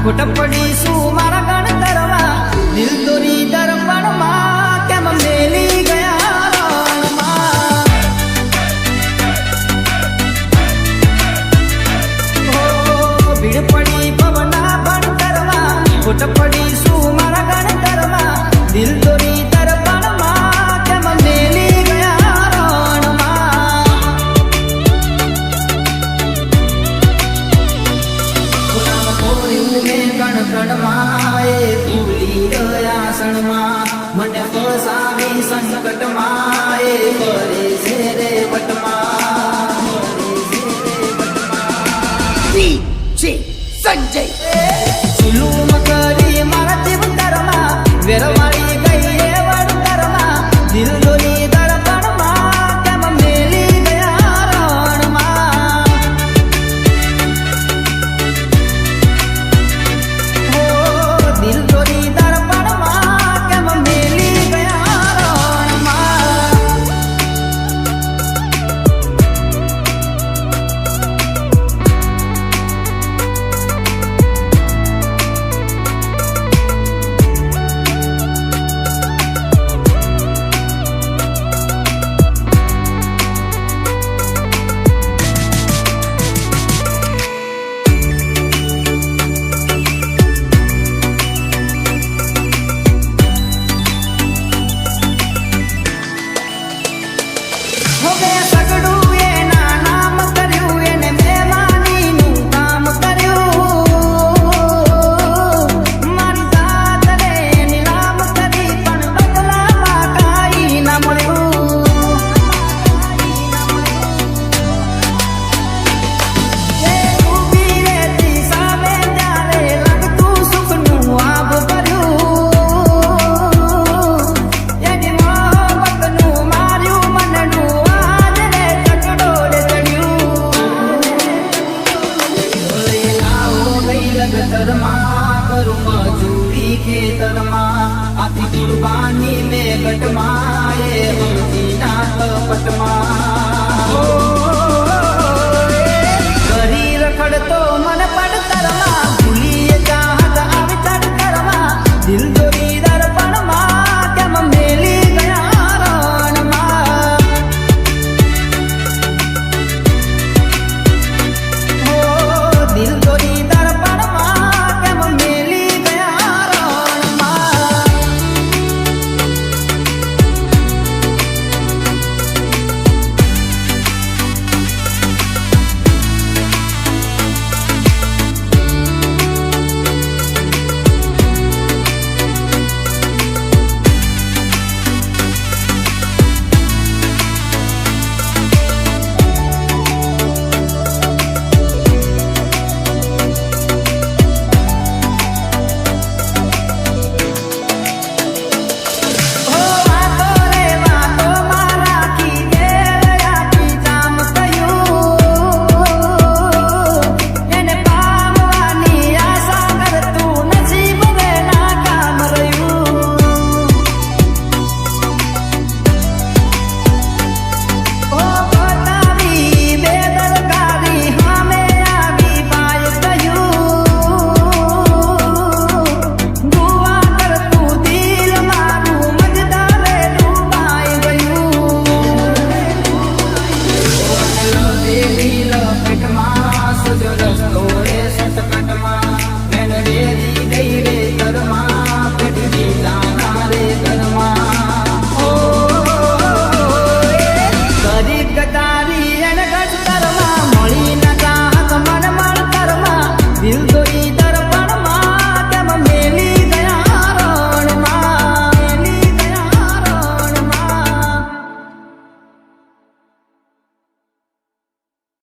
ખોટ પડીશું મારા ગણતરમાં દિલ દોરી દર્પણમાં કેમ મેલી ગયા રણમાં ભીડ પડી પવના ભણતરમાં ખોટ પડીશું મારા ગણતરમાં દિલ દોરી દર્પણમાં કેમ મેલી ગયા રણમાં ગણગણમાં એ ભૂલી ગયા ક્ષણમાં મને ફસાવી સંકટમાં એ કરે છે રે વટમાં સંજય જુલુમ કરી મારા જીવતરમાં વેરવાળી ગઈ એ વડતરમાં દિલ દોરી દર્પણમાં કેમ મેલી ગયા રણમાં દિલ દોરી દર્પણમાં કેમ મેલી ગયા રણમાં હવે સગડું એના નામ કર્યું એને મહેમાનીનું કામ કર્યું મારી દાદરે નિરામ કરી પણ બદલામાં કાંઈ ના મળ્યું એ ઊભી રહેતી સામે ત્યારે લાગતું સુખનું આભ ભર્યું એની મોહબ્બતનું માર્યું મનનું કરું મજૂરી ખેતરમાં આથી કુરબાની મેં ગટમાં એ ના કપટમાં